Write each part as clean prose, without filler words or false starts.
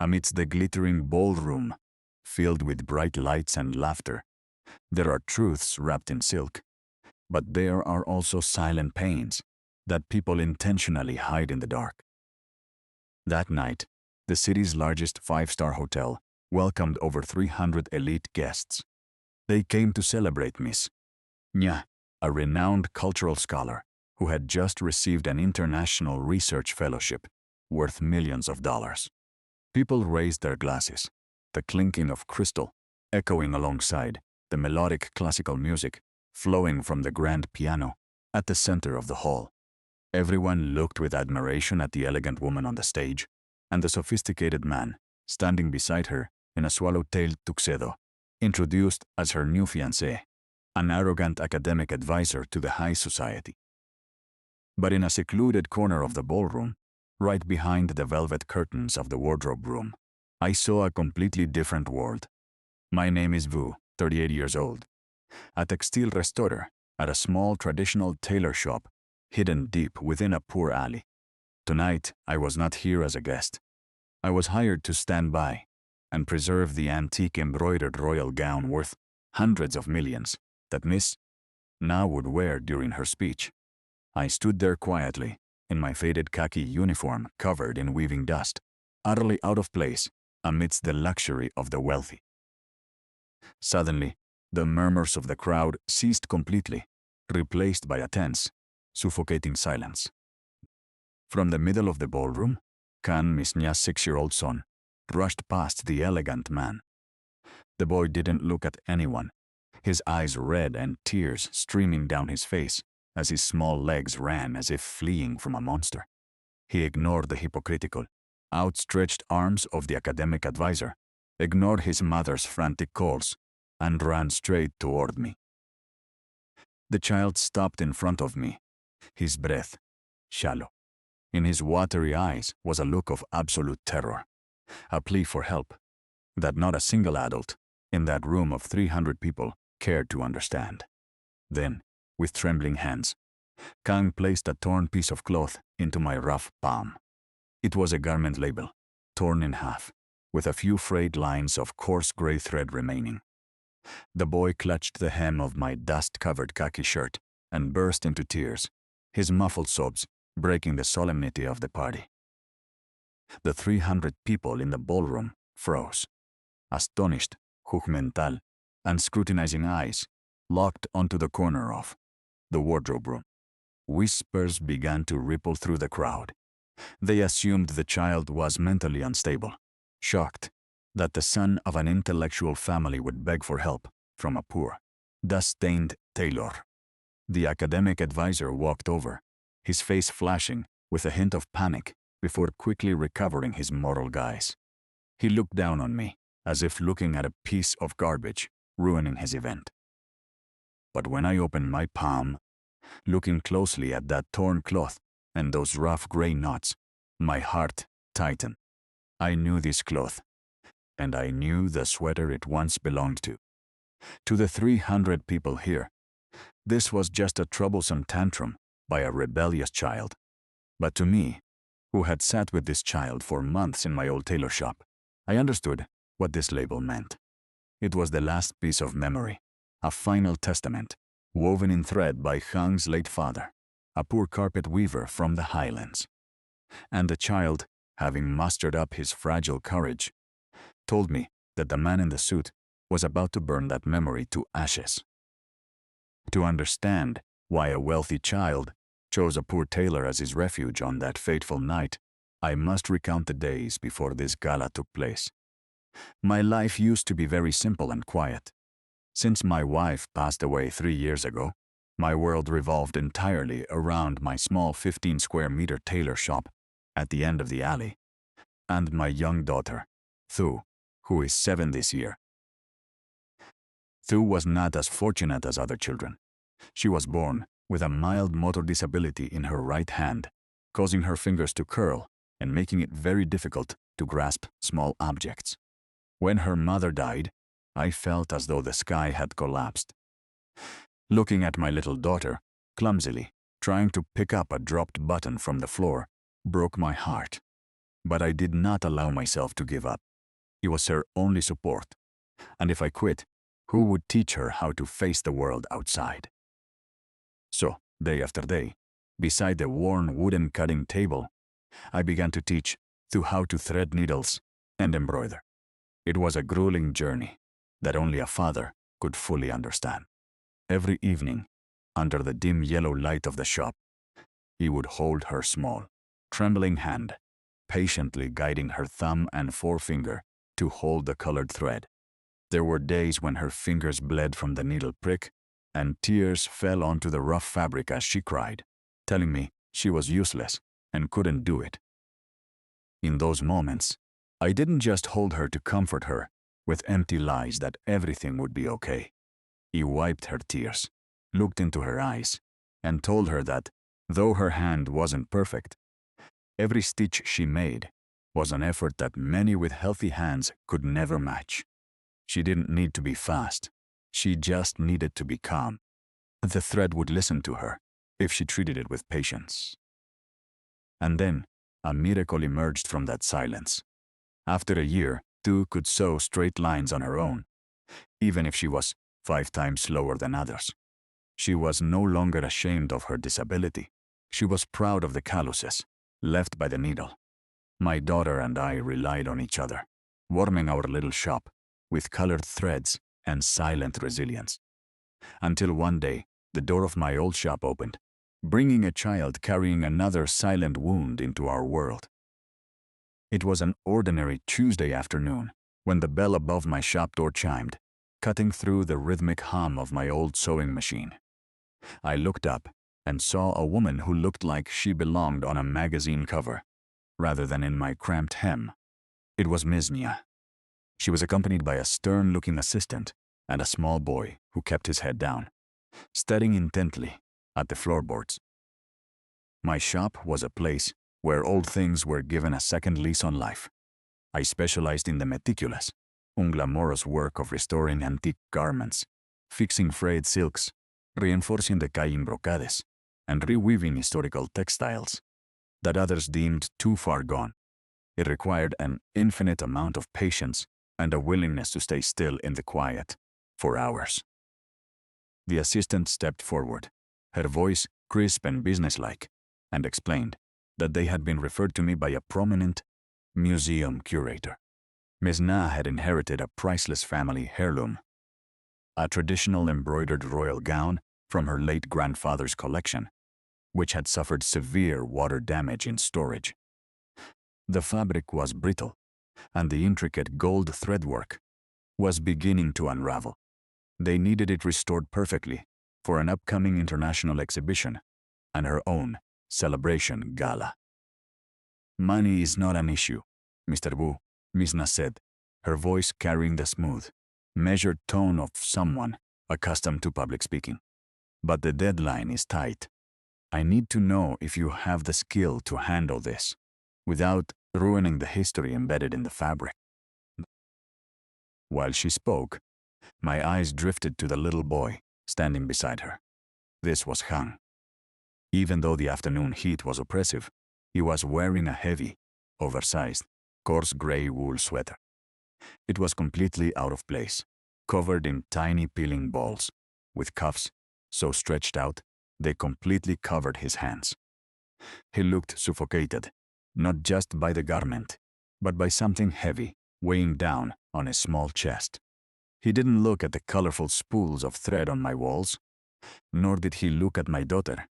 Amidst the glittering ballroom, filled with bright lights and laughter, there are truths wrapped in silk. But there are also silent pains that people intentionally hide in the dark. That night, the city's largest five-star hotel welcomed over 300 elite guests. They came to celebrate Miss Nya, a renowned cultural scholar who had just received an international research fellowship worth millions of dollars. People raised their glasses, the clinking of crystal echoing alongside the melodic classical music flowing from the grand piano at the center of the hall. Everyone looked with admiration at the elegant woman on the stage and the sophisticated man standing beside her in a swallow-tailed tuxedo, introduced as her new fiancé, an arrogant academic advisor to the high society. But in a secluded corner of the ballroom, right behind the velvet curtains of the wardrobe room, I saw a completely different world. My name is Vu, 38 years old, a textile restorer at a small traditional tailor shop hidden deep within a poor alley. Tonight, I was not here as a guest. I was hired to stand by and preserve the antique embroidered royal gown worth hundreds of millions that Miss Na would wear during her speech. I stood there quietly, in my faded khaki uniform covered in weaving dust, utterly out of place amidst the luxury of the wealthy. Suddenly, the murmurs of the crowd ceased completely, replaced by a tense, suffocating silence. From the middle of the ballroom, Khan, Miss Nya's 6-year-old son, rushed past the elegant man. The boy didn't look at anyone, his eyes red and tears streaming down his face as his small legs ran as if fleeing from a monster. He ignored the hypocritical, outstretched arms of the academic advisor, ignored his mother's frantic calls, and ran straight toward me. The child stopped in front of me, his breath shallow. In his watery eyes was a look of absolute terror, a plea for help that not a single adult in that room of 300 people cared to understand. Then, with trembling hands, Kang placed a torn piece of cloth into my rough palm. It was a garment label, torn in half, with a few frayed lines of coarse gray thread remaining. The boy clutched the hem of my dust-covered khaki shirt and burst into tears, his muffled sobs breaking the solemnity of the party. The 300 people in the ballroom froze, astonished, judgmental, and scrutinizing eyes locked onto the corner of the wardrobe room. Whispers began to ripple through the crowd. They assumed the child was mentally unstable, shocked that the son of an intellectual family would beg for help from a poor, dust-stained tailor. The academic advisor walked over, his face flashing with a hint of panic before quickly recovering his moral guise. He looked down on me, as if looking at a piece of garbage, ruining his event. But when I opened my palm, looking closely at that torn cloth and those rough gray knots, my heart tightened. I knew this cloth, and I knew the sweater it once belonged to. To the 300 people here, this was just a troublesome tantrum by a rebellious child. But to me, who had sat with this child for months in my old tailor shop, I understood what this label meant. It was the last piece of memory, a final testament, woven in thread by Hang's late father, a poor carpet weaver from the highlands. And the child, having mustered up his fragile courage, told me that the man in the suit was about to burn that memory to ashes. To understand why a wealthy child chose a poor tailor as his refuge on that fateful night, I must recount the days before this gala took place. My life used to be very simple and quiet. Since my wife passed away 3 years ago, my world revolved entirely around my small 15-square-meter tailor shop at the end of the alley, and my young daughter, Thu, who is 7 this year. Thu was not as fortunate as other children. She was born with a mild motor disability in her right hand, causing her fingers to curl and making it very difficult to grasp small objects. When her mother died, I felt as though the sky had collapsed. Looking at my little daughter, clumsily, trying to pick up a dropped button from the floor, broke my heart. But I did not allow myself to give up. He was her only support. And if I quit, who would teach her how to face the world outside? So, day after day, beside the worn wooden cutting table, I began to teach Thu how to thread needles and embroider. It was a grueling journey that only a father could fully understand. Every evening, under the dim yellow light of the shop, he would hold her small, trembling hand, patiently guiding her thumb and forefinger to hold the colored thread. There were days when her fingers bled from the needle prick, and tears fell onto the rough fabric as she cried, telling me she was useless and couldn't do it. In those moments, I didn't just hold her to comfort her with empty lies that everything would be okay. He wiped her tears, looked into her eyes, and told her that, though her hand wasn't perfect, every stitch she made was an effort that many with healthy hands could never match. She didn't need to be fast. She just needed to be calm. The thread would listen to her if she treated it with patience. And then, a miracle emerged from that silence. After a year, Thu could sew straight lines on her own, even if she was 5 times slower than others. She was no longer ashamed of her disability. She was proud of the calluses left by the needle. My daughter and I relied on each other, warming our little shop with colored threads and silent resilience. Until one day, the door of my old shop opened, bringing a child carrying another silent wound into our world. It was an ordinary Tuesday afternoon when the bell above my shop door chimed, cutting through the rhythmic hum of my old sewing machine. I looked up and saw a woman who looked like she belonged on a magazine cover, rather than in my cramped hem. It was Miss Mia. She was accompanied by a stern-looking assistant and a small boy who kept his head down, staring intently at the floorboards. My shop was a place where old things were given a second lease on life. I specialized in the meticulous, unglamorous work of restoring antique garments, fixing frayed silks, reinforcing decaying brocades, and reweaving historical textiles that others deemed too far gone. It required an infinite amount of patience and a willingness to stay still in the quiet for hours. The assistant stepped forward, her voice crisp and businesslike, and explained that they had been referred to me by a prominent museum curator. Miss Na had inherited a priceless family heirloom, a traditional embroidered royal gown from her late grandfather's collection, which had suffered severe water damage in storage. The fabric was brittle, and the intricate gold threadwork was beginning to unravel. They needed it restored perfectly for an upcoming international exhibition and her own celebration gala. "Money is not an issue, Mr. Wu," Miss Na said, her voice carrying the smooth, measured tone of someone accustomed to public speaking. "But the deadline is tight. I need to know if you have the skill to handle this without ruining the history embedded in the fabric." While she spoke, my eyes drifted to the little boy standing beside her. This was Hang. Even though the afternoon heat was oppressive, he was wearing a heavy, oversized, coarse gray wool sweater. It was completely out of place, covered in tiny peeling balls, with cuffs so stretched out they completely covered his hands. He looked suffocated, not just by the garment, but by something heavy weighing down on his small chest. He didn't look at the colorful spools of thread on my walls, nor did he look at my daughter,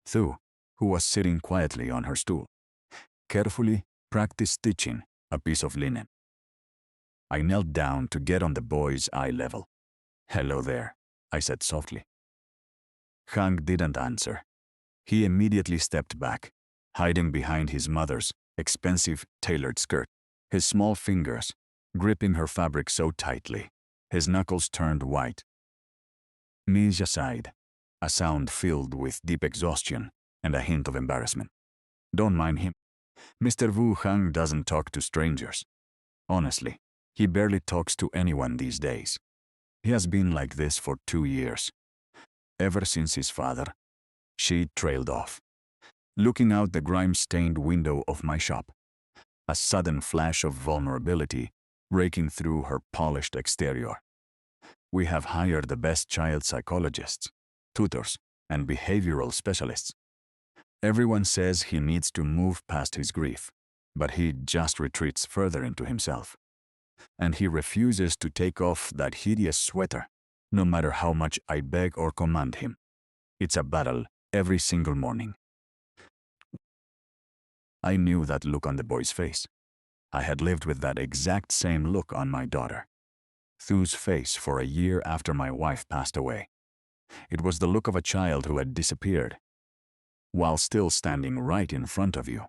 Thu, who was sitting quietly on her stool, carefully practice stitching a piece of linen. I knelt down to get on the boy's eye level. "Hello there," I said softly. Hang didn't answer. He immediately stepped back, hiding behind his mother's expensive tailored skirt, his small fingers gripping her fabric so tightly, his knuckles turned white. Misha sighed, a sound filled with deep exhaustion and a hint of embarrassment. "Don't mind him. Mr. Wu Hang doesn't talk to strangers. Honestly, he barely talks to anyone these days. He has been like this for 2 years. Ever since his father." She trailed off, looking out the grime-stained window of my shop. a sudden flash of vulnerability breaking through her polished exterior. We have hired the best child psychologists, tutors, and behavioral specialists. Everyone says he needs to move past his grief, but he just retreats further into himself. And he refuses to take off that hideous sweater, no matter how much I beg or command him. It's a battle every single morning. I knew that look on the boy's face. I had lived with that exact same look on my daughter, Thu's face, for a year after my wife passed away. It was the look of a child who had disappeared, while still standing right in front of you.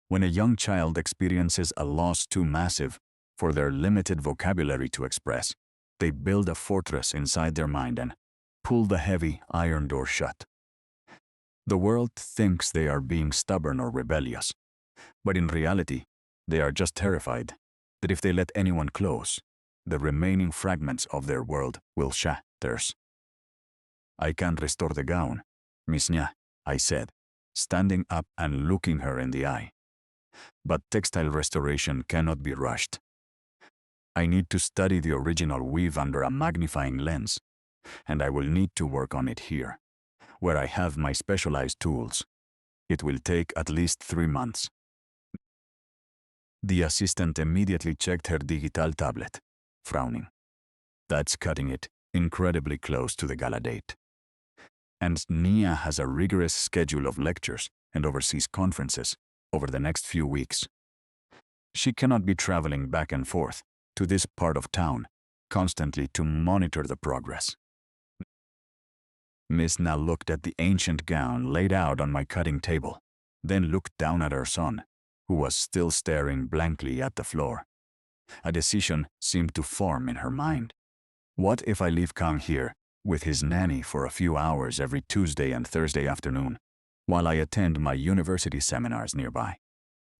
When a young child experiences a loss too massive for their limited vocabulary to express, they build a fortress inside their mind and pull the heavy iron door shut. The world thinks they are being stubborn or rebellious, but in reality, they are just terrified that if they let anyone close, the remaining fragments of their world will shatter. I can't restore the gown, Miss Nya, I said, standing up and looking her in the eye. But textile restoration cannot be rushed. I need to study the original weave under a magnifying lens, and I will need to work on it here, where I have my specialized tools. It will take at least 3 months. The assistant immediately checked her digital tablet, frowning. That's cutting it incredibly close to the gala date. And Nia has a rigorous schedule of lectures and overseas conferences over the next few weeks. She cannot be traveling back and forth to this part of town constantly to monitor the progress. Miss Na looked at the ancient gown laid out on my cutting table, then looked down at her son, who was still staring blankly at the floor. A decision seemed to form in her mind. What if I leave Kang here with his nanny for a few hours every Tuesday and Thursday afternoon, while I attend my university seminars nearby?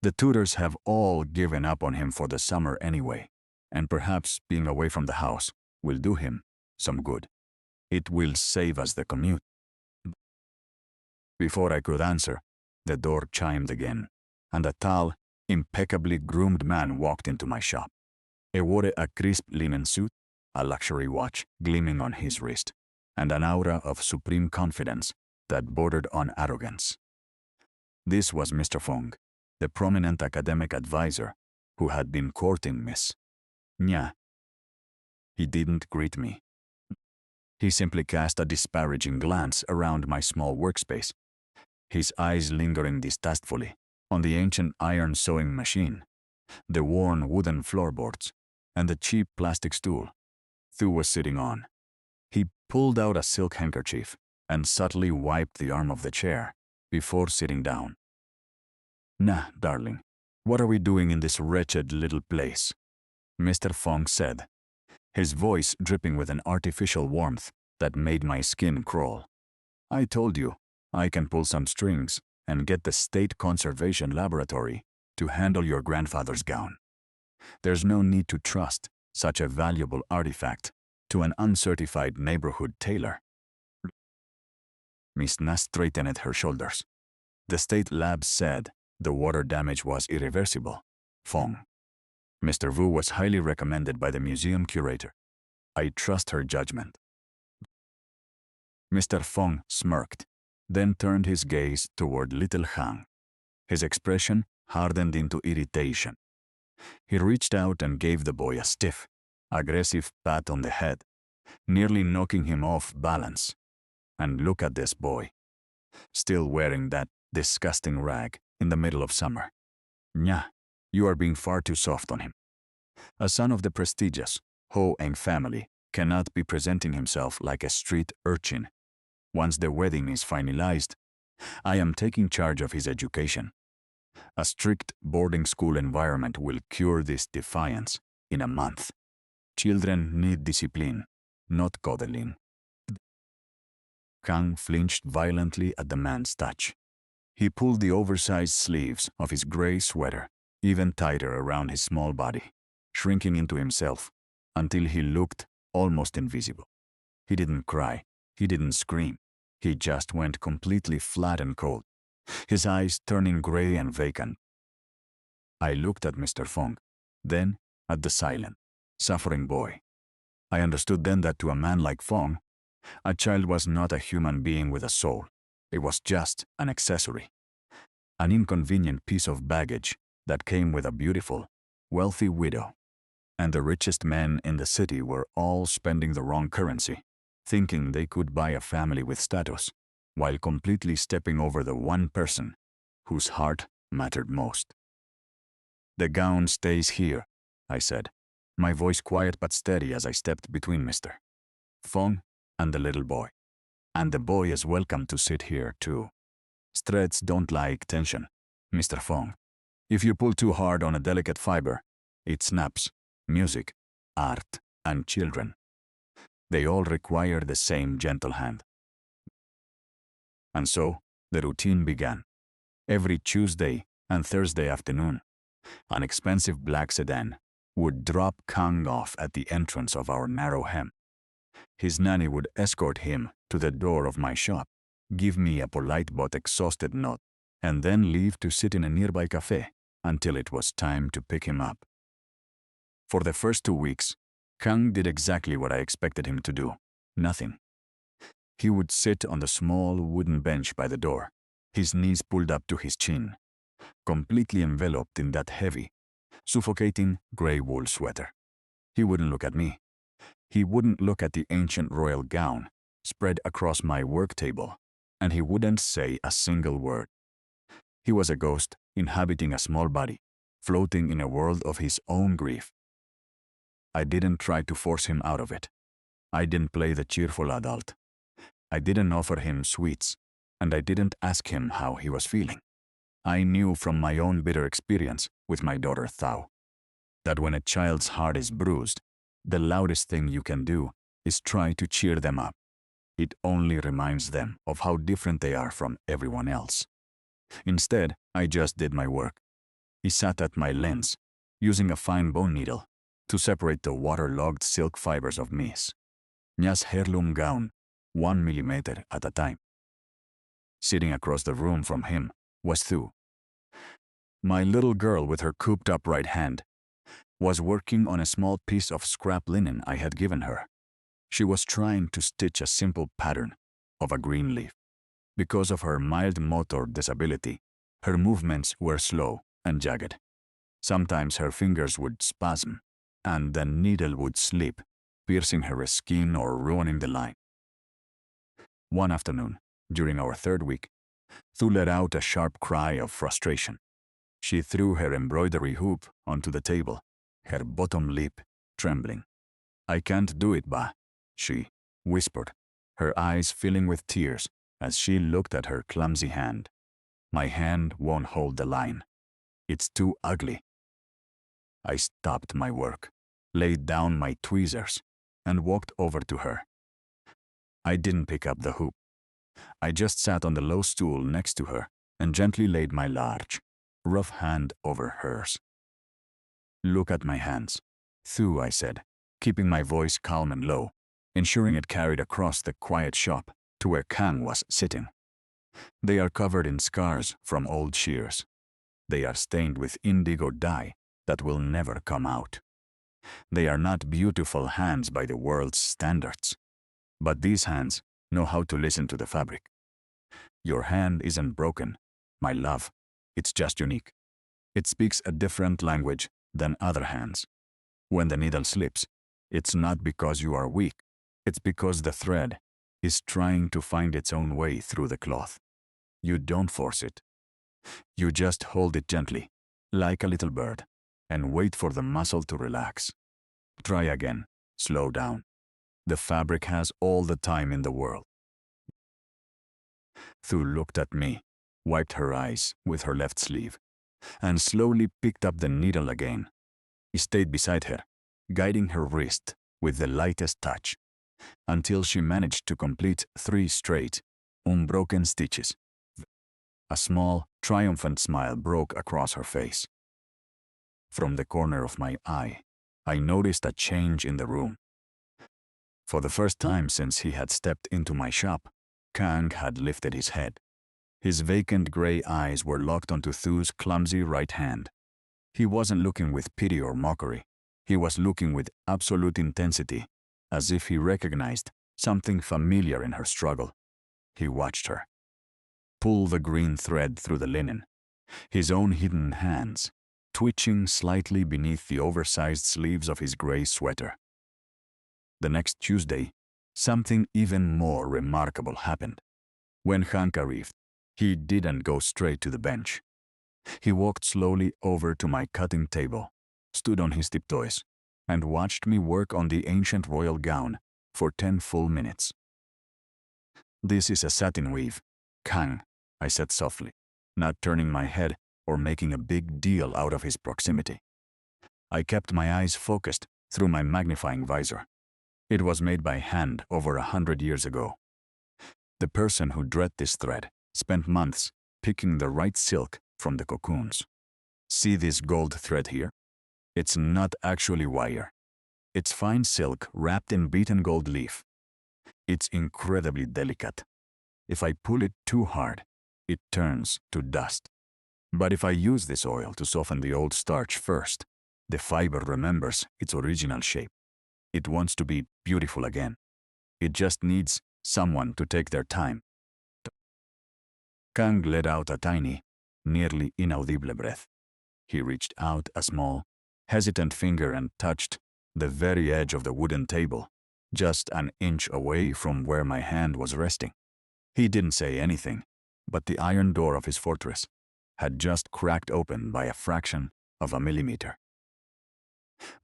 The tutors have all given up on him for the summer anyway, and perhaps being away from the house will do him some good. It will save us the commute. Before I could answer, the door chimed again, and a tall, impeccably groomed man walked into my shop. He wore a crisp linen suit, a luxury watch gleaming on his wrist, and an aura of supreme confidence that bordered on arrogance. This was Mr. Fong, the prominent academic advisor who had been courting Miss Nya. He didn't greet me. He simply cast a disparaging glance around my small workspace, his eyes lingering distastefully on the ancient iron sewing machine, the worn wooden floorboards, and the cheap plastic stool Thu was sitting on. He pulled out a silk handkerchief and subtly wiped the arm of the chair before sitting down. "Nah, darling, what are we doing in this wretched little place?" Mr. Fong said, his voice dripping with an artificial warmth that made my skin crawl. "I told you, I can pull some strings and get the State Conservation Laboratory to handle your grandfather's gown. There's no need to trust such a valuable artifact to an uncertified neighborhood tailor." Miss Na straightened her shoulders. "The state lab said the water damage was irreversible, Fong. Mr. Wu was highly recommended by the museum curator. I trust her judgment." Mr. Fong smirked, then turned his gaze toward little Han. His expression hardened into irritation. He reached out and gave the boy a stiff, aggressive pat on the head, nearly knocking him off balance. And look at this boy, still wearing that disgusting rag in the middle of summer. Nya, you are being far too soft on him. A son of the prestigious Ho Eng family cannot be presenting himself like a street urchin. Once the wedding is finalized, I am taking charge of his education. A strict boarding school environment will cure this defiance in a month. Children need discipline, not coddling. Kang flinched violently at the man's touch. He pulled the oversized sleeves of his gray sweater even tighter around his small body, shrinking into himself until he looked almost invisible. He didn't cry, he didn't scream. He just went completely flat and cold, his eyes turning gray and vacant. I looked at Mr. Fong, then at the silent, suffering boy. I understood then that to a man like Fong, a child was not a human being with a soul. It was just an accessory, an inconvenient piece of baggage that came with a beautiful, wealthy widow. And the richest men in the city were all spending the wrong currency, thinking they could buy a family with status, while completely stepping over the one person whose heart mattered most. "The gown stays here," I said, my voice quiet but steady as I stepped between Mr. Fong and the little boy. "And the boy is welcome to sit here, too. Threads don't like tension, Mr. Fong. If you pull too hard on a delicate fiber, it snaps. Music, art, and children. They all require the same gentle hand." And so, the routine began. Every Tuesday and Thursday afternoon, an expensive black sedan would drop Kang off at the entrance of our narrow hem. His nanny would escort him to the door of my shop, give me a polite but exhausted nod, and then leave to sit in a nearby cafe until it was time to pick him up. For the first 2 weeks, Kang did exactly what I expected him to do. Nothing. He would sit on the small wooden bench by the door, his knees pulled up to his chin, completely enveloped in that heavy, suffocating gray wool sweater. He wouldn't look at me. He wouldn't look at the ancient royal gown spread across my work table, and he wouldn't say a single word. He was a ghost inhabiting a small body, floating in a world of his own grief. I didn't try to force him out of it. I didn't play the cheerful adult. I didn't offer him sweets, and I didn't ask him how he was feeling. I knew from my own bitter experience with my daughter Thao that when a child's heart is bruised, the loudest thing you can do is try to cheer them up. It only reminds them of how different they are from everyone else. Instead, I just did my work. He sat at my lens, using a fine bone needle to separate the waterlogged silk fibers of Miss Nya's heirloom gown, 1 millimeter at a time. Sitting across the room from him was Thu. My little girl, with her cooped-up right hand, was working on a small piece of scrap linen I had given her. She was trying to stitch a simple pattern of a green leaf. Because of her mild motor disability, her movements were slow and jagged. Sometimes her fingers would spasm, and the needle would slip, piercing her skin or ruining the line. One afternoon, during our 3rd week, Thu let out a sharp cry of frustration. She threw her embroidery hoop onto the table, her bottom lip trembling. "I can't do it, Ba," she whispered, her eyes filling with tears as she looked at her clumsy hand. "My hand won't hold the line. It's too ugly." I stopped my work, laid down my tweezers, and walked over to her. I didn't pick up the hoop. I just sat on the low stool next to her and gently laid my large, rough hand over hers. "Look at my hands, Thu," I said, keeping my voice calm and low, ensuring it carried across the quiet shop to where Kang was sitting. "They are covered in scars from old shears. They are stained with indigo dye that will never come out. They are not beautiful hands by the world's standards. But these hands know how to listen to the fabric. Your hand isn't broken, my love. It's just unique. It speaks a different language than other hands. When the needle slips, it's not because you are weak. It's because the thread is trying to find its own way through the cloth. You don't force it. You just hold it gently, like a little bird, and wait for the muscle to relax. Try again. Slow down. The fabric has all the time in the world." Thu looked at me, wiped her eyes with her left sleeve, and slowly picked up the needle again. He stayed beside her, guiding her wrist with the lightest touch, until she managed to complete 3 straight, unbroken stitches. A small, triumphant smile broke across her face. From the corner of my eye, I noticed a change in the room. For the first time since he had stepped into my shop, Kang had lifted his head. His vacant gray eyes were locked onto Thu's clumsy right hand. He wasn't looking with pity or mockery. He was looking with absolute intensity, as if he recognized something familiar in her struggle. He watched her pull the green thread through the linen, his own hidden hands twitching slightly beneath the oversized sleeves of his gray sweater. The next Tuesday, something even more remarkable happened. When Hank arrived, he didn't go straight to the bench. He walked slowly over to my cutting table, stood on his tiptoes, and watched me work on the ancient royal gown for 10 full minutes. "This is a satin weave, Kang," I said softly, not turning my head or making a big deal out of his proximity. I kept my eyes focused through my magnifying visor. It was made by hand over 100 years ago. The person who dread this thread spent months picking the right silk from the cocoons. See this gold thread here? It's not actually wire. It's fine silk wrapped in beaten gold leaf. It's incredibly delicate. If I pull it too hard, it turns to dust. But if I use this oil to soften the old starch first, the fiber remembers its original shape. It wants to be beautiful again. It just needs someone to take their time." Kang let out a tiny, nearly inaudible breath. He reached out a small, hesitant finger and touched the very edge of the wooden table, just an inch away from where my hand was resting. He didn't say anything, but the iron door of his fortress had just cracked open by a fraction of a millimeter.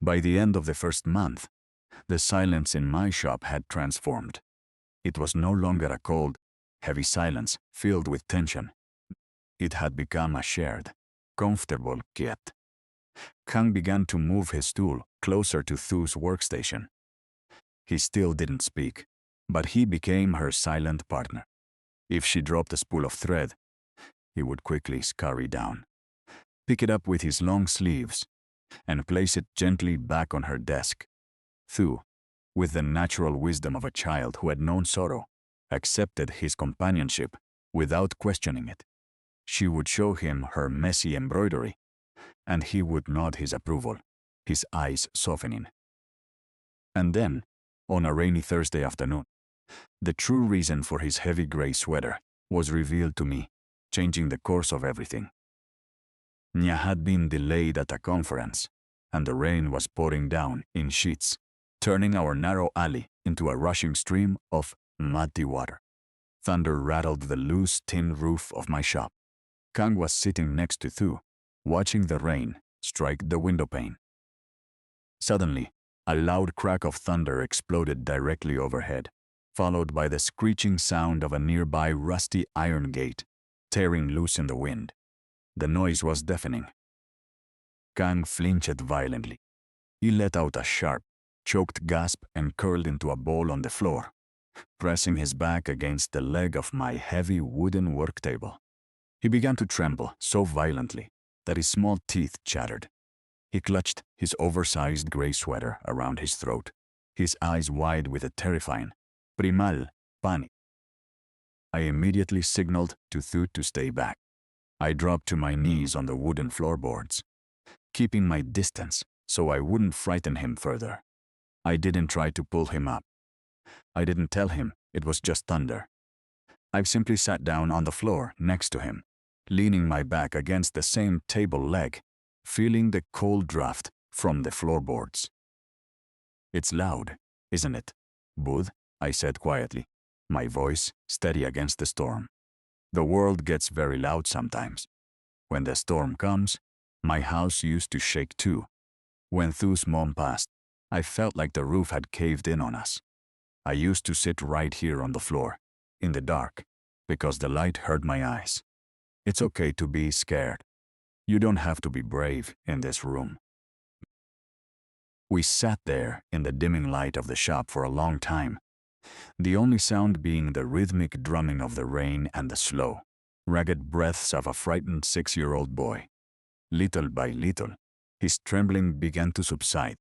By the end of the first month, the silence in my shop had transformed. It was no longer a cold, heavy silence filled with tension. It had become a shared, comfortable quiet. Kang began to move his stool closer to Thu's workstation. He still didn't speak, but he became her silent partner. If she dropped a spool of thread, he would quickly scurry down, pick it up with his long sleeves, and place it gently back on her desk. Thu, with the natural wisdom of a child who had known sorrow, accepted his companionship without questioning it. She would show him her messy embroidery, and he would nod his approval, his eyes softening. And then, on a rainy Thursday afternoon, the true reason for his heavy gray sweater was revealed to me, changing the course of everything. Nya had been delayed at a conference, and the rain was pouring down in sheets, turning our narrow alley into a rushing stream of muddy water. Thunder rattled the loose tin roof of my shop. Kang was sitting next to Thu, watching the rain strike the windowpane. Suddenly, a loud crack of thunder exploded directly overhead, followed by the screeching sound of a nearby rusty iron gate tearing loose in the wind. The noise was deafening. Kang flinched violently. He let out a sharp, choked gasp and curled into a ball on the floor, pressing his back against the leg of my heavy wooden work table. He began to tremble so violently that his small teeth chattered. He clutched his oversized gray sweater around his throat, his eyes wide with a terrifying, primal panic. I immediately signaled to Thu to stay back. I dropped to my knees on the wooden floorboards, keeping my distance so I wouldn't frighten him further. I didn't try to pull him up. I didn't tell him it was just thunder. I simply sat down on the floor next to him, leaning my back against the same table leg, feeling the cold draft from the floorboards. "It's loud, isn't it, Bud?" I said quietly, my voice steady against the storm. "The world gets very loud sometimes. When the storm comes, my house used to shake too. When Thu's mom passed, I felt like the roof had caved in on us. I used to sit right here on the floor, in the dark, because the light hurt my eyes. It's okay to be scared. You don't have to be brave in this room." We sat there in the dimming light of the shop for a long time, the only sound being the rhythmic drumming of the rain and the slow, ragged breaths of a frightened 6-year-old boy. Little by little, his trembling began to subside.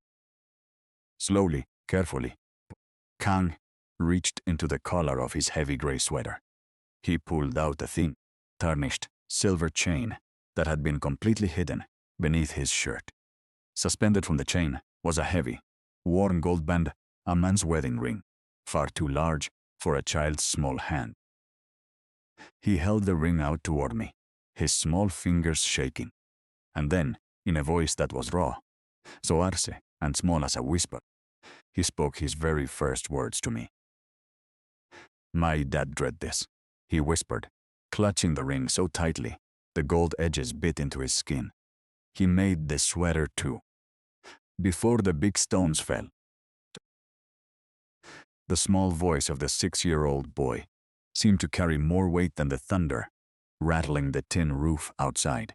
Slowly, carefully, Kang reached into the collar of his heavy gray sweater. He pulled out a thin, tarnished silver chain that had been completely hidden beneath his shirt. Suspended from the chain was a heavy, worn gold band, a man's wedding ring, far too large for a child's small hand. He held the ring out toward me, his small fingers shaking. And then, in a voice that was raw, so arce and small as a whisper, he spoke his very first words to me. "My dad dread this," he whispered, clutching the ring so tightly the gold edges bit into his skin. "He made the sweater too. Before the big stones fell." The small voice of the 6-year-old boy seemed to carry more weight than the thunder, rattling the tin roof outside.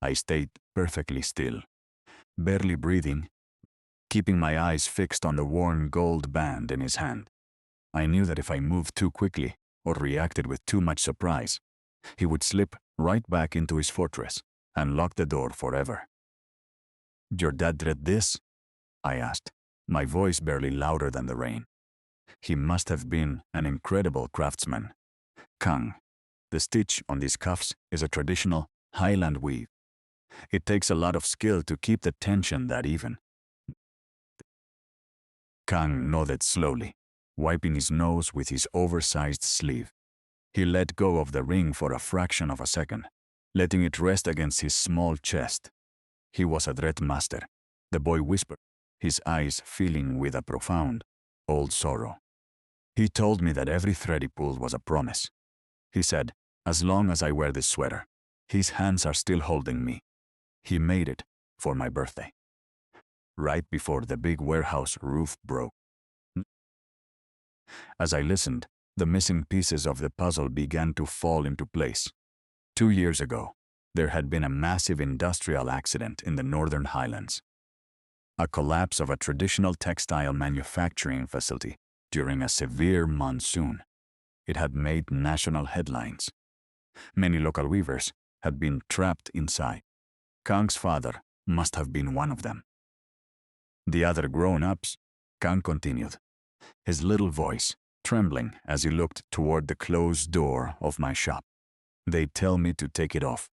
I stayed perfectly still, barely breathing, keeping my eyes fixed on the worn gold band in his hand. I knew that if I moved too quickly or reacted with too much surprise, he would slip right back into his fortress and lock the door forever. "Your dad dread this?" I asked, my voice barely louder than the rain. He must have been an incredible craftsman. Kang, the stitch on these cuffs is a traditional Highland weave. It takes a lot of skill to keep the tension that even. Kang nodded slowly, wiping his nose with his oversized sleeve. He let go of the ring for a fraction of a second, letting it rest against his small chest. "He was a dread master," the boy whispered, his eyes filling with a profound, old sorrow. "He told me that every thread he pulled was a promise. He said, as long as I wear this sweater, his hands are still holding me. He made it for my birthday, right before the big warehouse roof broke." As I listened, the missing pieces of the puzzle began to fall into place. 2 years ago, there had been a massive industrial accident in the Northern Highlands. A collapse of a traditional textile manufacturing facility during a severe monsoon. It had made national headlines. Many local weavers had been trapped inside. Kang's father must have been one of them. "The other grown-ups," Kang continued, his little voice trembling as he looked toward the closed door of my shop. "They tell me to take it off.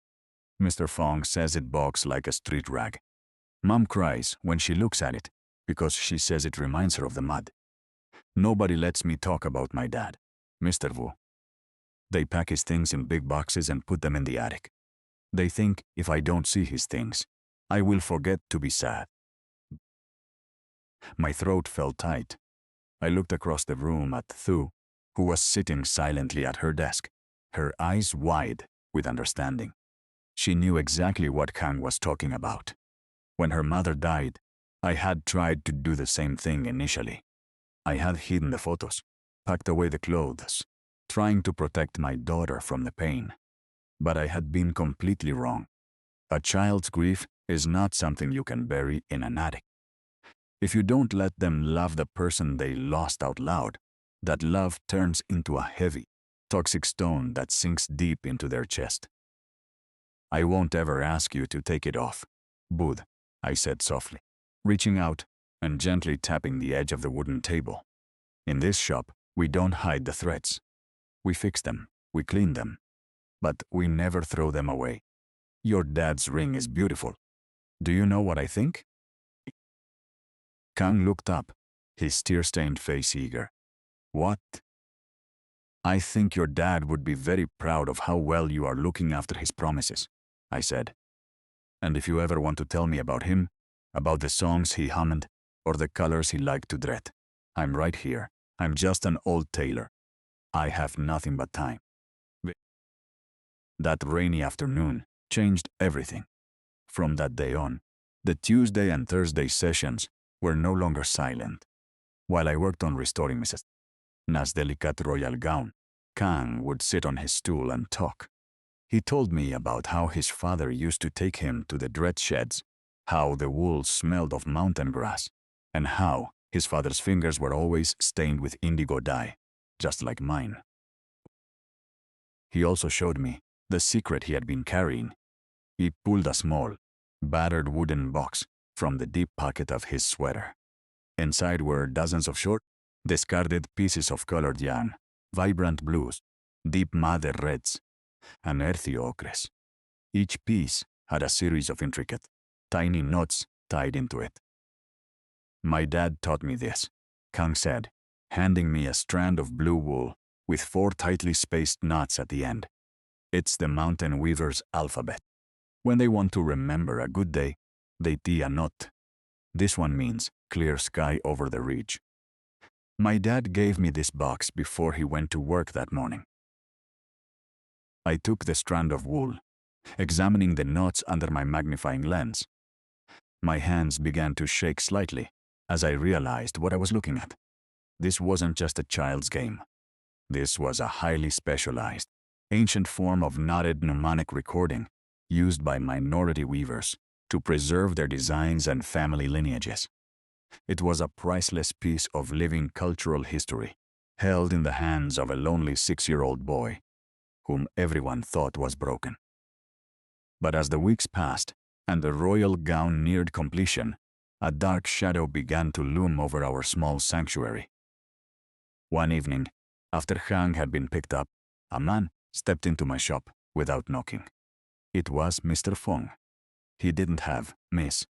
Mr. Fong says it bogs like a street rag. Mom cries when she looks at it because she says it reminds her of the mud. Nobody lets me talk about my dad, Mr. Wu. They pack his things in big boxes and put them in the attic. They think if I don't see his things, I will forget to be sad." My throat felt tight. I looked across the room at Thu, who was sitting silently at her desk, her eyes wide with understanding. She knew exactly what Kang was talking about. When her mother died, I had tried to do the same thing initially. I had hidden the photos, packed away the clothes, trying to protect my daughter from the pain. But I had been completely wrong. A child's grief is not something you can bury in an attic. If you don't let them love the person they lost out loud, that love turns into a heavy, toxic stone that sinks deep into their chest. "I won't ever ask you to take it off, Bud," I said softly, reaching out and gently tapping the edge of the wooden table. "In this shop, we don't hide the threads. We fix them, we clean them, but we never throw them away. Your dad's ring is beautiful. Do you know what I think?" Kang looked up, his tear-stained face eager. "What?" "I think your dad would be very proud of how well you are looking after his promises," I said. "And if you ever want to tell me about him, about the songs he hummed, or the colors he liked to dread, I'm right here. I'm just an old tailor. I have nothing but time." That rainy afternoon changed everything. From that day on, the Tuesday and Thursday sessions were no longer silent. While I worked on restoring Mrs. Na's delicate royal gown, Kang would sit on his stool and talk. He told me about how his father used to take him to the dread sheds, how the wool smelled of mountain grass, and how his father's fingers were always stained with indigo dye, just like mine. He also showed me the secret he had been carrying. He pulled a small, battered wooden box from the deep pocket of his sweater. Inside were dozens of short, discarded pieces of colored yarn, vibrant blues, deep madder reds, and earthy ochres. Each piece had a series of intricate, tiny knots tied into it. My dad taught me this, Kang said, handing me a strand of blue wool with 4 tightly spaced knots at the end. It's the mountain weaver's alphabet. When they want to remember a good day, they tie a knot. This one means clear sky over the ridge. My dad gave me this box before he went to work that morning. I took the strand of wool, examining the knots under my magnifying lens. My hands began to shake slightly as I realized what I was looking at. This wasn't just a child's game. This was a highly specialized, ancient form of knotted mnemonic recording used by minority weavers to preserve their designs and family lineages. It was a priceless piece of living cultural history, held in the hands of a lonely 6-year-old boy, whom everyone thought was broken. But as the weeks passed and the royal gown neared completion, a dark shadow began to loom over our small sanctuary. One evening, after Hang had been picked up, a man stepped into my shop without knocking. It was Mr. Fong. He didn't have Miss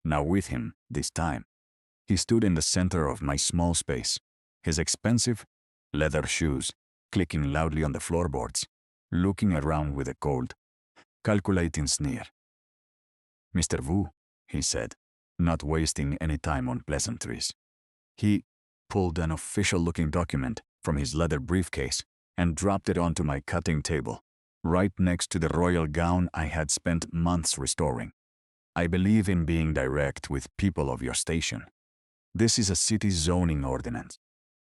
now with him this time. He stood in the center of my small space, his expensive leather shoes clicking loudly on the floorboards, looking around with a cold, calculating sneer. "Mr. Wu," he said, not wasting any time on pleasantries. He pulled an official-looking document from his leather briefcase and dropped it onto my cutting table, right next to the royal gown I had spent months restoring. "I believe in being direct with people of your station. This is a city zoning ordinance.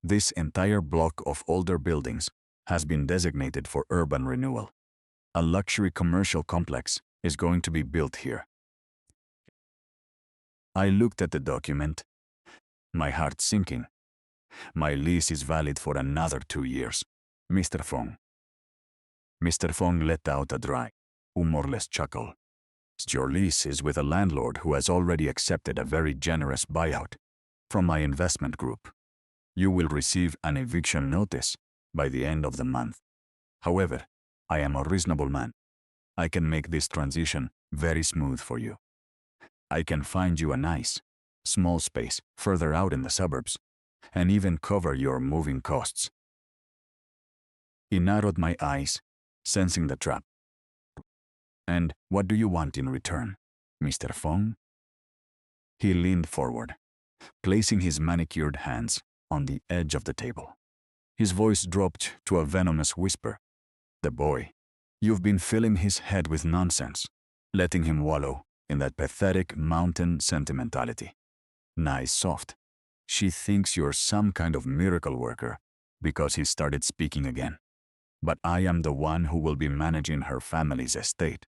This entire block of older buildings has been designated for urban renewal. A luxury commercial complex is going to be built here." I looked at the document, my heart sinking. "My lease is valid for another 2 years, Mr. Fong." Mr. Fong let out a dry, humorless chuckle. "Your lease is with a landlord who has already accepted a very generous buyout from my investment group. You will receive an eviction notice by the end of the month. However, I am a reasonable man. I can make this transition very smooth for you. I can find you a nice, small space further out in the suburbs, and even cover your moving costs." He narrowed my eyes, sensing the trap. "And what do you want in return, Mr. Fong?" He leaned forward, placing his manicured hands on the edge of the table. His voice dropped to a venomous whisper. "The boy, you've been filling his head with nonsense, letting him wallow in that pathetic mountain sentimentality. Nice soft. She thinks you're some kind of miracle worker because he started speaking again. But I am the one who will be managing her family's estate.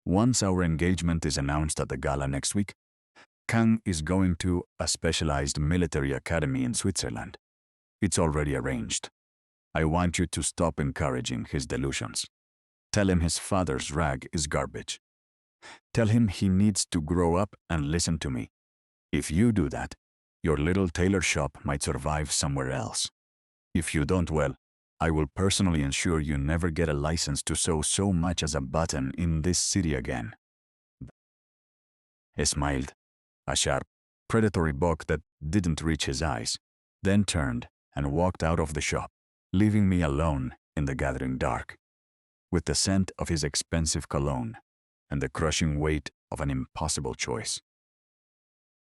Once our engagement is announced at the gala next week, Kang is going to a specialized military academy in Switzerland. It's already arranged. I want you to stop encouraging his delusions. Tell him his father's rag is garbage. Tell him he needs to grow up and listen to me. If you do that, your little tailor shop might survive somewhere else. If you don't, well, I will personally ensure you never get a license to sew so much as a button in this city again." He smiled, a sharp, predatory buck that didn't reach his eyes, then turned and walked out of the shop, leaving me alone in the gathering dark, with the scent of his expensive cologne and the crushing weight of an impossible choice.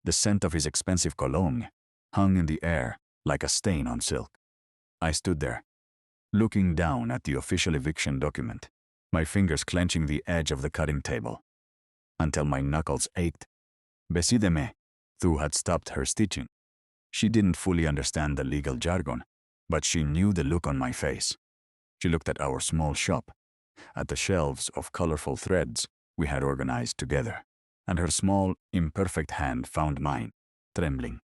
The scent of his expensive cologne hung in the air like a stain on silk. I stood there, looking down at the official eviction document, my fingers clenching the edge of the cutting table, until my knuckles ached. Besideme, Thu had stopped her stitching. She didn't fully understand the legal jargon, but she knew the look on my face. She looked at our small shop, at the shelves of colorful threads we had organized together, and her small, imperfect hand found mine, trembling.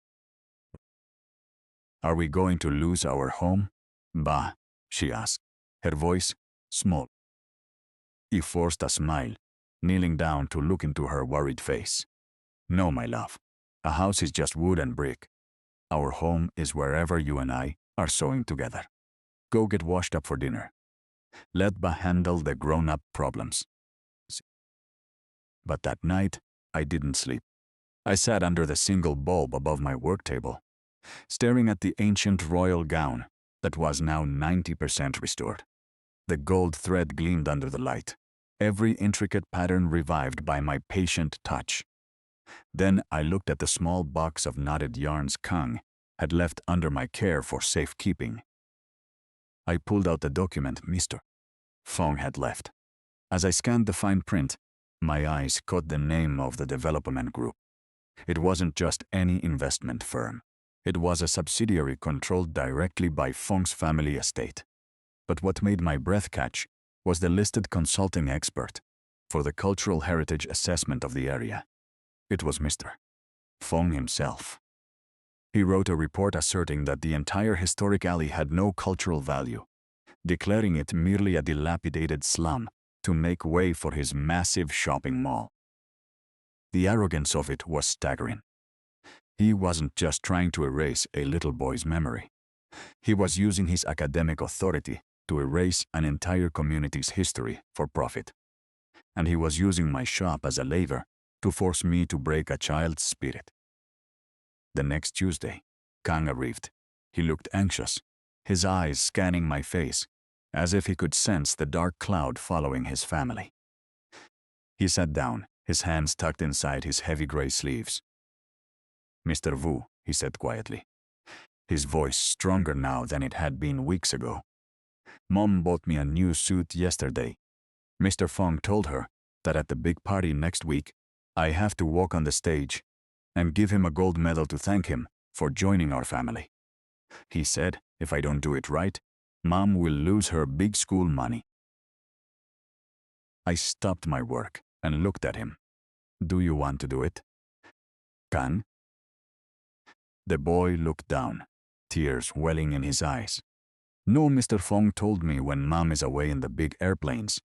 "Are we going to lose our home, Ba?" she asked, her voice small. He forced a smile, kneeling down to look into her worried face. "No, my love. A house is just wood and brick. Our home is wherever you and I are sewing together. Go get washed up for dinner. Let Ba handle the grown-up problems." But that night, I didn't sleep. I sat under the single bulb above my work table, staring at the ancient royal gown that was now 90% restored. The gold thread gleamed under the light, every intricate pattern revived by my patient touch. Then I looked at the small box of knotted yarns Kang had left under my care for safekeeping. I pulled out the document Mr. Fong had left. As I scanned the fine print, my eyes caught the name of the development group. It wasn't just any investment firm. It was a subsidiary controlled directly by Fong's family estate. But what made my breath catch was the listed consulting expert for the cultural heritage assessment of the area. It was Mr. Fong himself. He wrote a report asserting that the entire historic alley had no cultural value, declaring it merely a dilapidated slum to make way for his massive shopping mall. The arrogance of it was staggering. He wasn't just trying to erase a little boy's memory. He was using his academic authority to erase an entire community's history for profit. And he was using my shop as a lever to force me to break a child's spirit. The next Tuesday, Kang arrived. He looked anxious, his eyes scanning my face, as if he could sense the dark cloud following his family. He sat down, his hands tucked inside his heavy gray sleeves. "Mr. Wu," he said quietly, his voice stronger now than it had been weeks ago. "Mom bought me a new suit yesterday. Mr. Fong told her that at the big party next week, I have to walk on the stage and give him a gold medal to thank him for joining our family. He said if I don't do it right, Mom will lose her big school money." I stopped my work and looked at him. "Do you want to do it, Kang?" The boy looked down, tears welling in his eyes. "No, Mr. Fong told me when Mom is away in the big airplanes.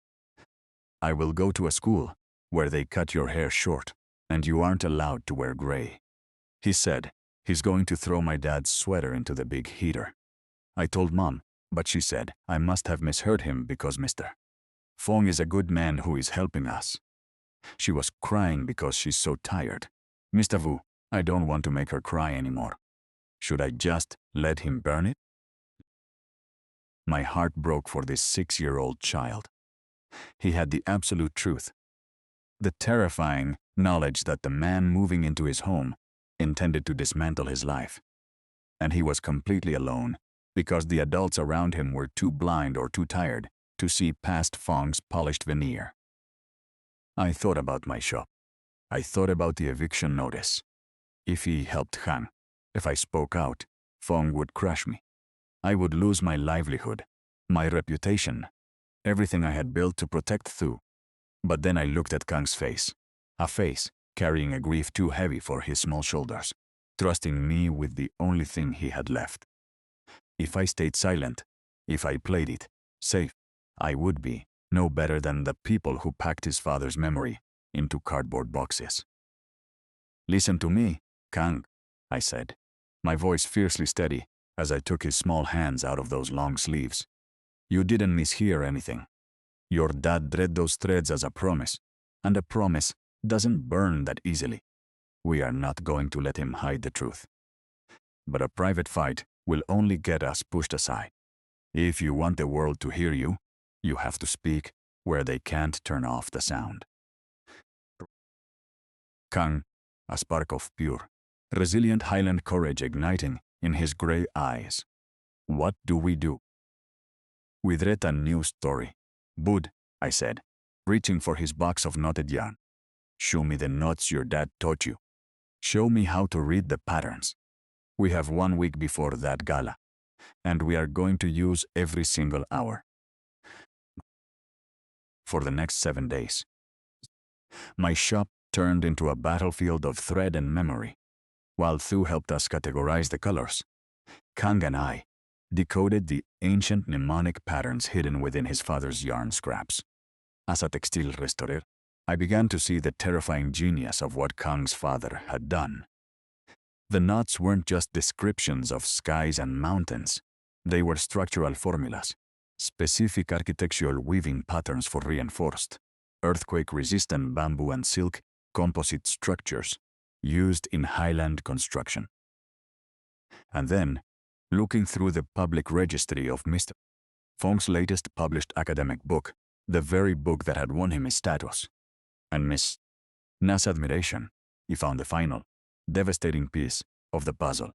I will go to a school where they cut your hair short and you aren't allowed to wear gray. He said he's going to throw my dad's sweater into the big heater. I told Mom, but she said I must have misheard him because Mr. Fong is a good man who is helping us. She was crying because she's so tired. Mr. Wu, I don't want to make her cry anymore. Should I just let him burn it?" My heart broke for this 6-year-old child. He had the absolute truth. The terrifying knowledge that the man moving into his home intended to dismantle his life. And he was completely alone because the adults around him were too blind or too tired to see past Fong's polished veneer. I thought about my shop. I thought about the eviction notice. If he helped Han, if I spoke out, Fong would crush me. I would lose my livelihood, my reputation, everything I had built to protect Thu. But then I looked at Kang's face, a face carrying a grief too heavy for his small shoulders, trusting me with the only thing he had left. If I stayed silent, if I played it safe, I would be no better than the people who packed his father's memory into cardboard boxes. "Listen to me, Kang," I said, my voice fiercely steady as I took his small hands out of those long sleeves. "You didn't mishear anything. Your dad read those threads as a promise, and a promise doesn't burn that easily. We are not going to let him hide the truth. But a private fight will only get us pushed aside. If you want the world to hear you, you have to speak where they can't turn off the sound." Kang, a spark of pure, resilient Highland courage igniting in his gray eyes. "What do we do?" "We read a new story. Bud," I said, reaching for his box of knotted yarn. "Show me the knots your dad taught you. Show me how to read the patterns. We have 1 week before that gala, and we are going to use every single hour for the next 7 days." My shop turned into a battlefield of thread and memory. While Thu helped us categorize the colors, Kang and I decoded the ancient mnemonic patterns hidden within his father's yarn scraps. As a textile restorer, I began to see the terrifying genius of what Kang's father had done. The knots weren't just descriptions of skies and mountains. They were structural formulas, specific architectural weaving patterns for reinforced, earthquake-resistant bamboo and silk composite structures used in highland construction. And then, looking through the public registry of Mr. Fong's latest published academic book, the very book that had won him his status, and Miss Na's admiration, he found the final, devastating piece of the puzzle.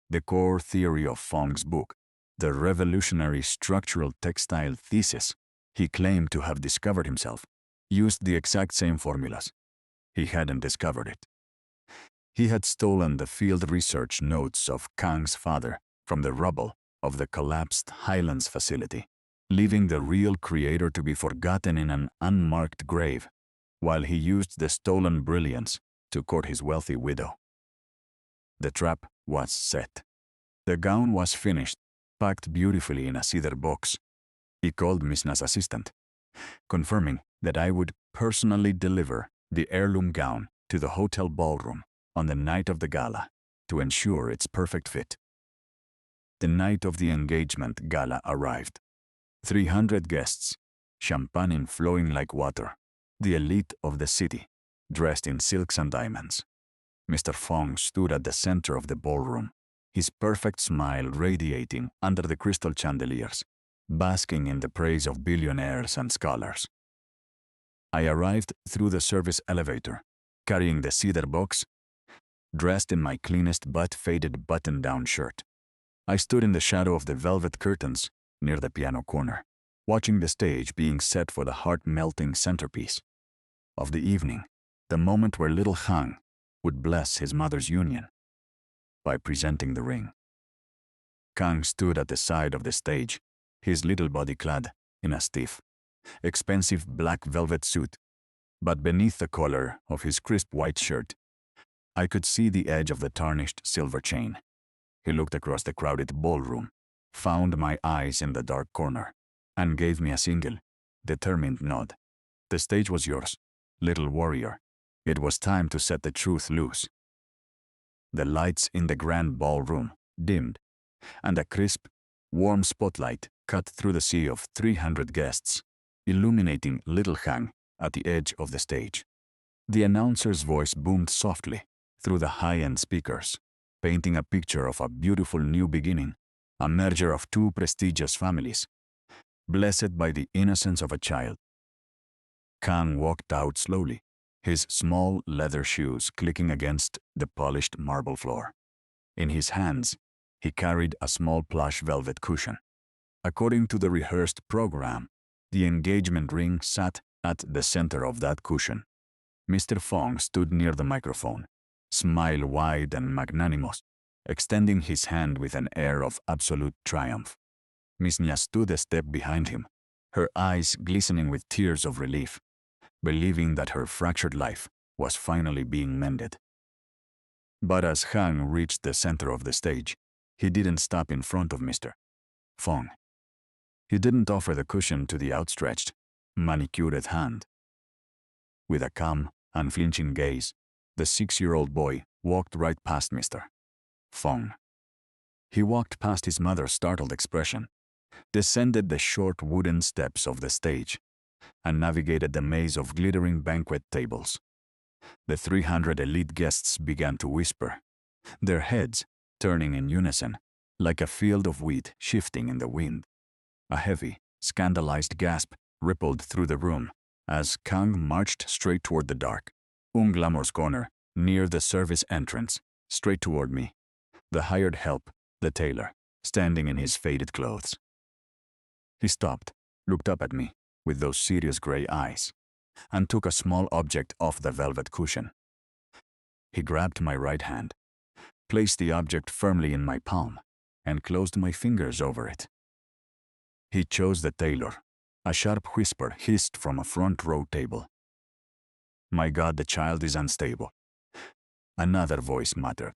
The core theory of Fong's book, the revolutionary structural textile thesis he claimed to have discovered himself, used the exact same formulas. He hadn't discovered it. He had stolen the field research notes of Kang's father from the rubble of the collapsed Highlands facility, leaving the real creator to be forgotten in an unmarked grave, while he used the stolen brilliance to court his wealthy widow. The trap was set. The gown was finished, packed beautifully in a cedar box. He called Miss Na's assistant, confirming that I would personally deliver the heirloom gown to the hotel ballroom on the night of the gala to ensure its perfect fit. The night of the engagement gala arrived. 300 guests, champagne flowing like water, the elite of the city, dressed in silks and diamonds. Mr. Fong stood at the center of the ballroom, his perfect smile radiating under the crystal chandeliers, basking in the praise of billionaires and scholars. I arrived through the service elevator, carrying the cedar box, dressed in my cleanest but faded button-down shirt. I stood in the shadow of the velvet curtains near the piano corner, watching the stage being set for the heart-melting centerpiece of the evening, the moment where little Han would bless his mother's union by presenting the ring. Kang stood at the side of the stage, his little body clad in a stiff, expensive black velvet suit, but beneath the collar of his crisp white shirt, I could see the edge of the tarnished silver chain. He looked across the crowded ballroom, found my eyes in the dark corner, and gave me a single, determined nod. The stage was yours, little warrior. It was time to set the truth loose. The lights in the grand ballroom dimmed, and a crisp, warm spotlight cut through the sea of 300 guests, illuminating little Han at the edge of the stage. The announcer's voice boomed softly through the high-end speakers, painting a picture of a beautiful new beginning, a merger of two prestigious families, blessed by the innocence of a child. Kang walked out slowly, his small leather shoes clicking against the polished marble floor. In his hands, he carried a small plush velvet cushion. According to the rehearsed program, the engagement ring sat at the center of that cushion. Mr. Fong stood near the microphone, smile wide and magnanimous, extending his hand with an air of absolute triumph. Miss Nya stood a step behind him, her eyes glistening with tears of relief, believing that her fractured life was finally being mended. But as Han reached the center of the stage, he didn't stop in front of Mr. Fong. He didn't offer the cushion to the outstretched, manicured hand. With a calm, unflinching gaze, the 6-year-old boy walked right past Mr. Fong. He walked past his mother's startled expression, descended the short wooden steps of the stage, and navigated the maze of glittering banquet tables. The 300 elite guests began to whisper, their heads turning in unison, like a field of wheat shifting in the wind. A heavy, scandalized gasp rippled through the room as Kang marched straight toward the dark, unglamorous corner near the service entrance, straight toward me, the hired help, the tailor, standing in his faded clothes. He stopped, looked up at me with those serious gray eyes, and took a small object off the velvet cushion. He grabbed my right hand, placed the object firmly in my palm, and closed my fingers over it. He chose the tailor. A sharp whisper hissed from a front row table. "My God, the child is unstable," another voice muttered.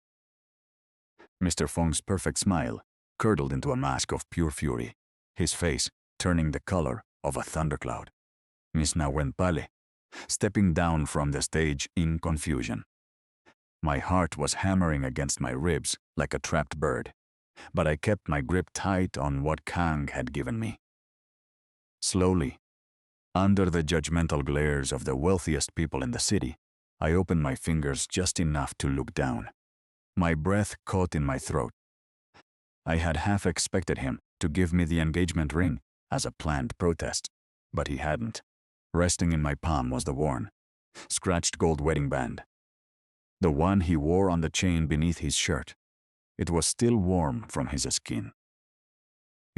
Mr. Fong's perfect smile curdled into a mask of pure fury, his face turning the color of a thundercloud. Miss Na went pale, stepping down from the stage in confusion. My heart was hammering against my ribs like a trapped bird, but I kept my grip tight on what Kang had given me. Slowly, under the judgmental glares of the wealthiest people in the city, I opened my fingers just enough to look down. My breath caught in my throat. I had half expected him to give me the engagement ring as a planned protest, but he hadn't. Resting in my palm was the worn, scratched gold wedding band. The one he wore on the chain beneath his shirt. It was still warm from his skin.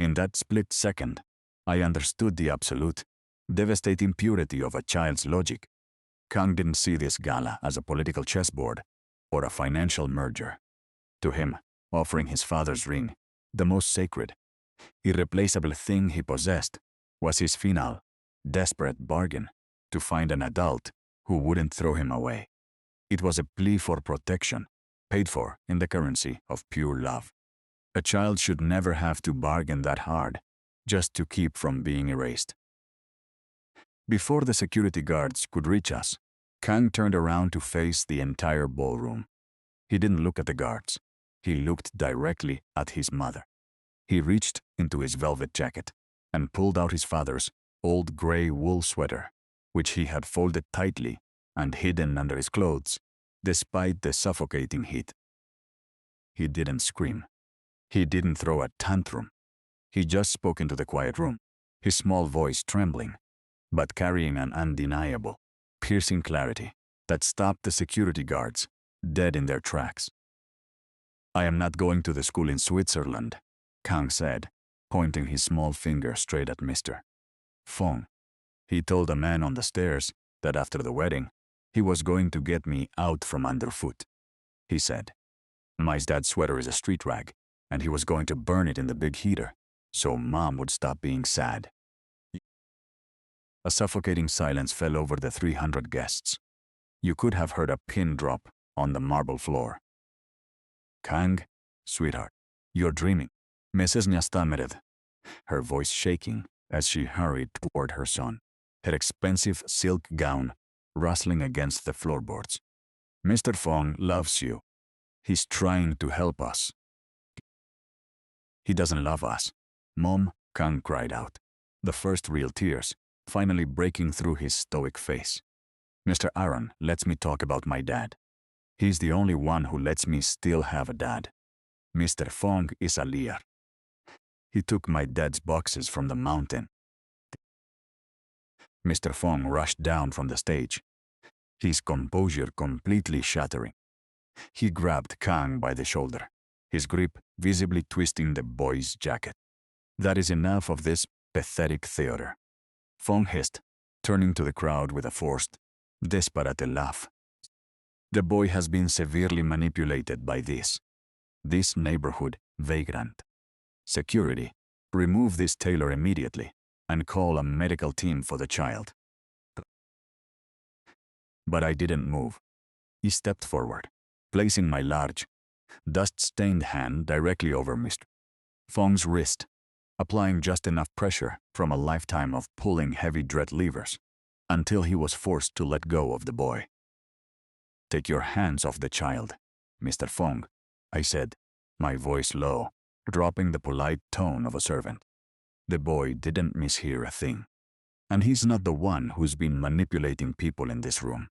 In that split second, I understood the absolute, devastating purity of a child's logic. Kang didn't see this gala as a political chessboard or a financial merger. To him, offering his father's ring, the most sacred, irreplaceable thing he possessed, was his final, desperate bargain to find an adult who wouldn't throw him away. It was a plea for protection, paid for in the currency of pure love. A child should never have to bargain that hard, just to keep from being erased. Before the security guards could reach us, Kang turned around to face the entire ballroom. He didn't look at the guards. He looked directly at his mother. He reached into his velvet jacket and pulled out his father's old gray wool sweater, which he had folded tightly and hidden under his clothes, despite the suffocating heat. He didn't scream. He didn't throw a tantrum. He just spoke into the quiet room, his small voice trembling, but carrying an undeniable, piercing clarity that stopped the security guards dead in their tracks. "I am not going to the school in Switzerland," Kang said, pointing his small finger straight at Mr. Fong. He told a man on the stairs that after the wedding, he was going to get me out from underfoot. He said, "My dad's sweater is a street rag, and he was going to burn it in the big heater, so Mom would stop being sad." A suffocating silence fell over the 300 guests. You could have heard a pin drop on the marble floor. "Kang, sweetheart, you're dreaming," Mrs. Nya stammered, her voice shaking as she hurried toward her son, her expensive silk gown rustling against the floorboards. "Mr. Fong loves you. He's trying to help us." "He doesn't love us, Mom," Kang cried out, the first real tears finally breaking through his stoic face. "Mr. Aaron lets me talk about my dad. He's the only one who lets me still have a dad. Mr. Fong is a liar. He took my dad's boxes from the mountain." Mr. Fong rushed down from the stage, his composure completely shattering. He grabbed Kang by the shoulder, his grip visibly twisting the boy's jacket. "That is enough of this pathetic theater," Fong hissed, turning to the crowd with a forced, desperate laugh. "The boy has been severely manipulated by this neighborhood vagrant. Security, remove this tailor immediately and call a medical team for the child." But I didn't move. He stepped forward, placing my large, dust-stained hand directly over Mr. Fong's wrist, applying just enough pressure from a lifetime of pulling heavy dread levers until he was forced to let go of the boy. "Take your hands off the child, Mr. Fong," I said, my voice low, dropping the polite tone of a servant. The boy didn't mishear a thing, and he's not the one who's been manipulating people in this room.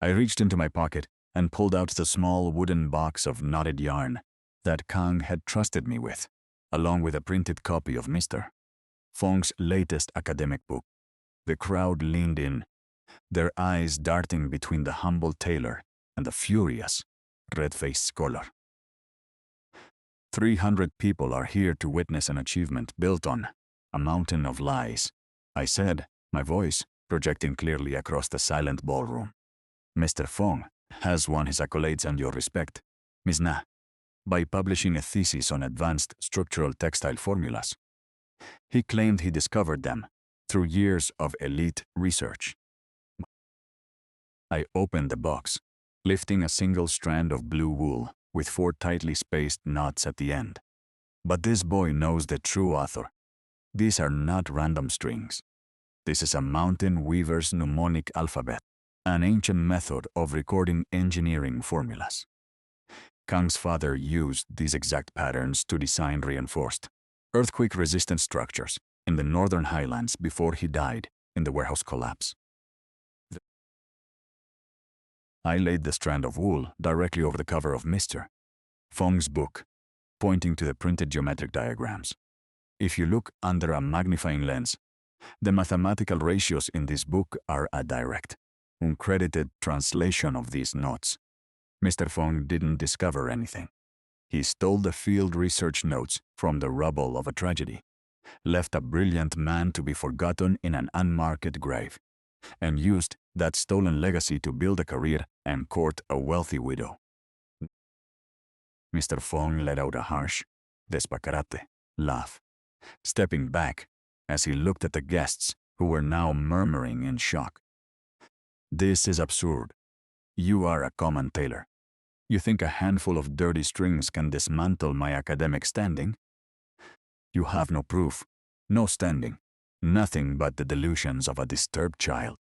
I reached into my pocket and pulled out the small wooden box of knotted yarn that Kang had trusted me with, along with a printed copy of Mr. Fong's latest academic book. The crowd leaned in, their eyes darting between the humble tailor and the furious, red-faced scholar. 300 people are here to witness an achievement built on a mountain of lies, I said, my voice projecting clearly across the silent ballroom. "Mr. Fong has won his accolades and your respect, Ms. Na, by publishing a thesis on advanced structural textile formulas. He claimed he discovered them through years of elite research." I opened the box, lifting a single strand of blue wool with 4 tightly spaced knots at the end. "But this boy knows the true author. These are not random strings. This is a mountain weaver's mnemonic alphabet, an ancient method of recording engineering formulas. Kang's father used these exact patterns to design reinforced, earthquake-resistant structures in the northern highlands before he died in the warehouse collapse. I laid the strand of wool directly over the cover of Mr. Fong's book, pointing to the printed geometric diagrams. If you look under a magnifying lens, the mathematical ratios in this book are a direct, uncredited translation of these notes. Mr. Fong didn't discover anything. He stole the field research notes from the rubble of a tragedy, left a brilliant man to be forgotten in an unmarked grave, and used that stolen legacy to build a career and court a wealthy widow. Mr. Fong let out a harsh, despacarate laugh, stepping back as he looked at the guests who were now murmuring in shock. This is absurd. You are a common tailor. You think a handful of dirty strings can dismantle my academic standing? You have no proof, no standing, nothing but the delusions of a disturbed child.